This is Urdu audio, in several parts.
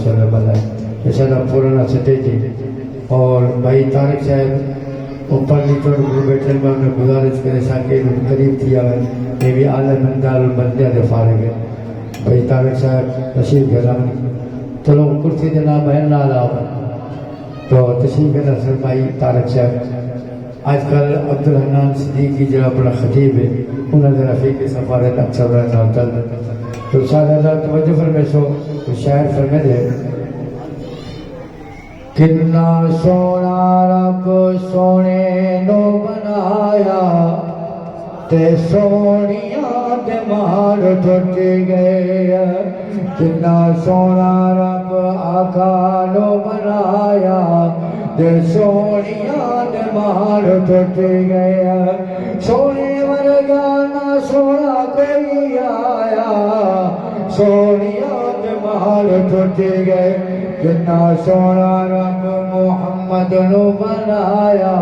ماشاءاللہ بلائے اشارہ پورانا سٹے جی اور بھائی طارق صاحب اوپر نیچوڑ بیٹھے میں انہیں گزارش کرے ساکے قریب تھی آگئے یہ بھی عالم اندار البندیہ دے فارغ ہے بھائی طارق صاحب تشریف گرامنی چلو کرسی جناب بہن نہ آدھا تو تشریف گرامنی سر بھائی طارق صاحب آج کل عبدالحنان صدیقی جڑا بڑا خطیب ہے انہوں نے رفیق سفارت اکثر رہنا ہوتا ہے تو شاید اللہ توجہ فرمے سو تو شاعر فرمے دے کتنا سونا رب سونے نو بنایا تے سونیاں دے مار ٹوٹ گئے کتنا سونا رب آقا نو بنایا تے سونیاں دے مار ٹوٹ گئے سونے ورگا نہ سونا کوئی آیا سونیاں دے مار ٹوٹ گئے کتنا سونا رب محمد نو بنایا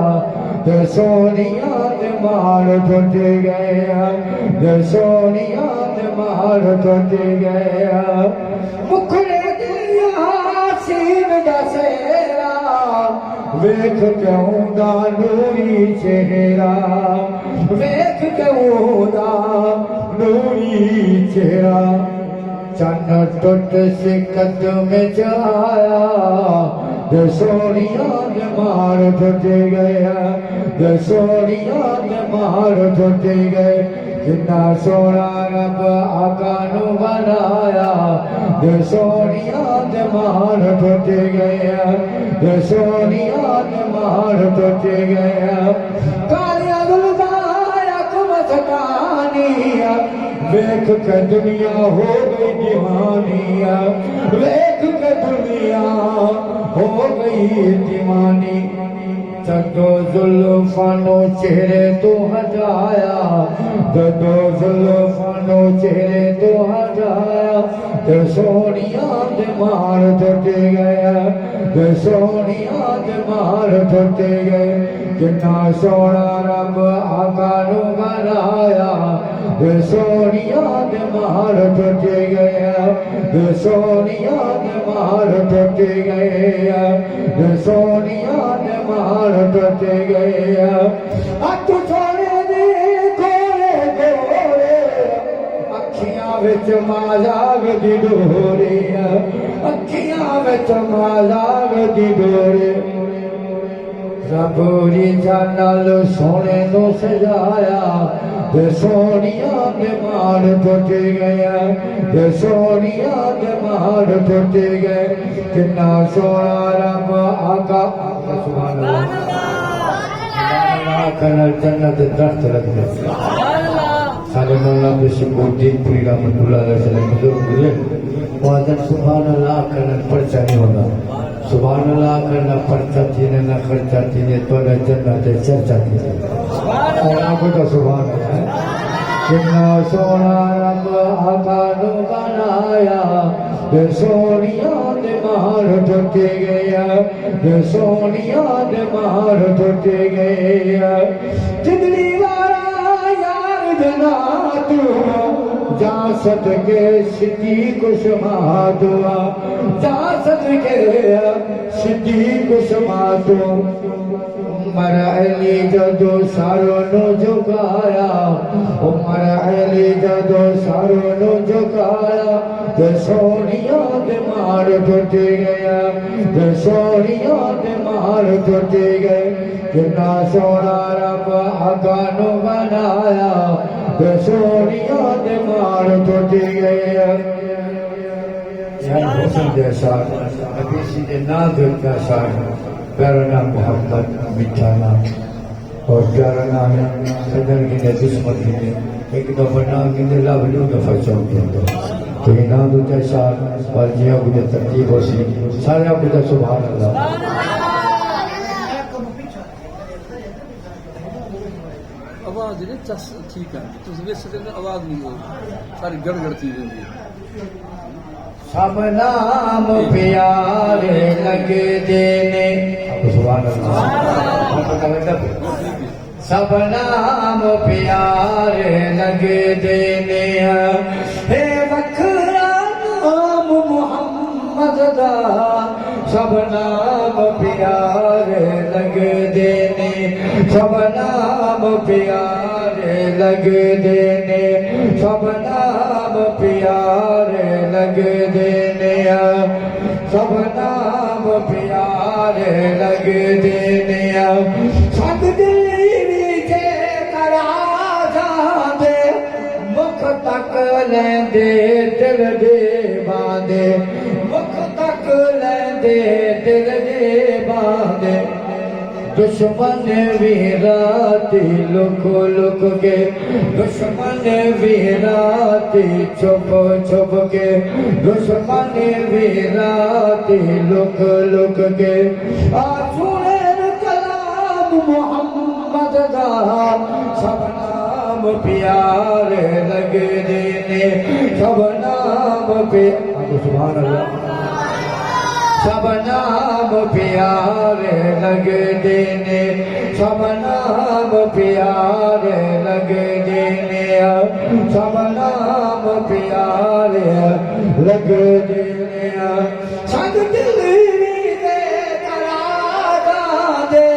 تے سونیاں دے مار ٹوٹ گئے تے سونیاں دے مار ٹوٹ گئے مکھڑے دیا سین دا سہرا ویکھ کے ہوندا نوری چہرہ ویکھ کے ہوندا نوری چہرہ چن ٹوٹ سکت میں جایا دے سونیاں دے مار ٹوٹ گیا دے سونیاں دے مار ٹوٹ گئے کتنا سونا رب آقا نو بنایا دے سونیاں دے مار ٹوٹ گیا دے سونیاں دے مار ٹوٹ گیا کالیاں گلدایا کم سکانیا ویکھ کے دنیا ہو گئی دیوانی ویکھ کے دنیا ہو گئی دیوانی جدو زلفانو چہرے تو ہٹایا جدو زلفانو چہرے تو ہٹایا تے سونیاں دے مار ٹوٹ گیا تے سونیاں دے مار ٹوٹ گئے کتنا سونا رب آقا نو بنایا دے سونیاں دے مار ٹوٹ گئے دے سونیاں دے مار ٹوٹ گئے دے سونیاں دے مار ٹوٹ گئے تو سونے دے گورے گورے اکھیاں وچ مازاگ دی ڈورے اکھیاں وچ مازاگ دی ڈورے ربوری جانال سونے نو سجایا دے سونیاں دے مار ٹوٹ گیا دے سونیاں دے مار ٹوٹ گئے کتنا سونا رب آقا سبحان اللہ کنال جنت درخت لگ گئے سارے مولا بشکر الدین پوری رحمت اللہ علیہ وسلم بزرگ گزرے وہ آدم سبحان اللہ کنال پرچہ نہیں ہوگا سبحان اللہ کرنا پرچہ تینے نہ خرچہ تینے توڑا جنت چرچہ تینے اور آپ کو سبحان اللہ کتنا سونا رب آقا نو بنایا دے سونیاں دے مار ٹوٹ گیا دے سونیاں دے مار ٹوٹ گیا جدلی وارا یار جنا تو جا صدقے صدیق شما دعا جا صدقے صدیق شما دعا عمر علی جدو سارو نو جھکایا عمر علی جدو سارو نو جھکایا دے سونیاں دے مار ٹوٹ گیا دے سونیاں دے مار ٹوٹ گئے کتنا سونا رب آقا نو بنایا دے سونیاں دے مار ٹوٹ گئے یار حسن جیسا حدیثی دے نازل کا شاعر پیارا نام محمد میٹھا نام اور پیارا نام صدر کی نے دشمن کی نے ایک دفعہ نام کی نے لابلو دفعہ چوک دیں تو یہ نام دوتا شاعر اور جیہاں کچھ ترتیب ہو سی سارے آپ کچھ سبحان اللہ آواز نہیں چس ٹھیک ہے تو ویسے دن آواز نہیں ہو ساری گڑ گڑ تھی رہی ہے سب نام پیارے لگے دینے سبحان اللہ سب نام پیارے لگے دینے ہے وکھرا نام محمد دا سب نام پیارے لگ دینے سب نام پیارے لگ دینے سب نام پیارے لگ دینے سب نام پیارے لگ دینے سب دلی جے کرا جاندے مکھ تک لیندے دل دے باندے مکھ تک لیندے دل دے باندے دشمن بھی راتی لک لک کے دشمن بھی راتی چھپ چھپ کے دشمن بھی راتی لک لک کے سنن کلام محمد دا سب نام پیارے لگ دینے سب نام سبحان اللہ سب نام پیارے لگ دینے سب نام پیارے لگ دینے سب نام پیارے لگ دینے سد دل دے کرا دے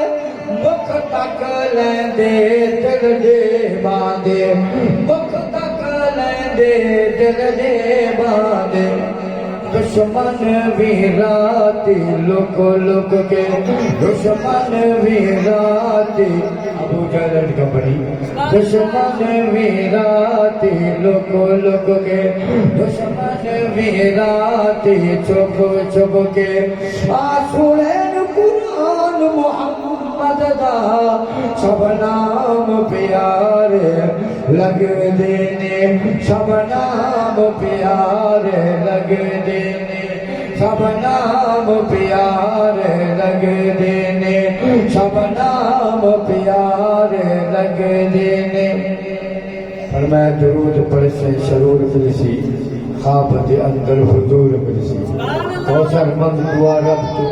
مکھ تک لیندے دل دے باندے مکھ تک لیندے دل دے باندے دشمن بھی راتی لک لک کے دشمن بھی راتی ابو جہل کمپنی دشمن بھی راتی لک لک کے دشمن بھی راتی چھپ چھپ کے سنن قرآن محمد دا سب نام پیارے لگ دینے سب نام پیارے لگ دینے سب نام پیارے لگ دینے سب نام پیارے لگ دینے فرمایا درود پڑھ سے سرور ملسی خواب دے اندر حضور ملسی کوثر مند دعا رب تو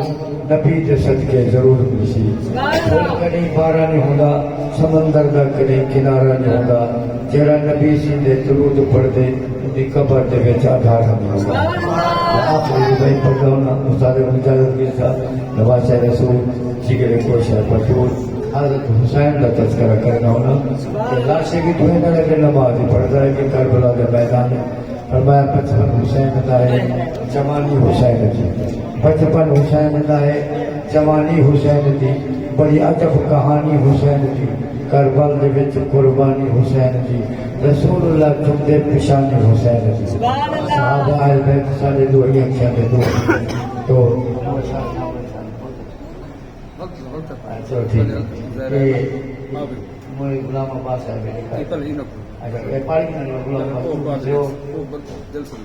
نبی دے صدقے ضرور ملسی پھول کہیں بارہ نہیں ہوگا سمندر دا کہیں کنارہ نہیں ہوگا جرا نبی سی دے درود پڑھ دے انہی قبر دے وچ آدھار ہم ہوگا آخری بھائی پڑھ رہا ہونا مصالح مجالت کے ساتھ نواز رسول جگر کوشہ پٹور حضرت حسین کا تذکرہ کرنا ہونا کہ لاشے کی دھوئے نہ لگے نماز پڑھتا ہے کہ کربلا کے میدان میں فرمایا بچپن حسین دا ہے جوانی حسین دی بچپن حسین دا ہے جوانی حسین دی بڑی عجب کہانی حسین دی کربل دے وچ قربانی حسین دی رسول اللہ چمدے پشانی حسین دی صحابہ اہل بیت سارے دو ہی اکھیاں دے دو تو اچھا ٹھیک ہے مجھے غلام عباس ہے اچھا یہ پاری کرنے غلام عباس جو دل سے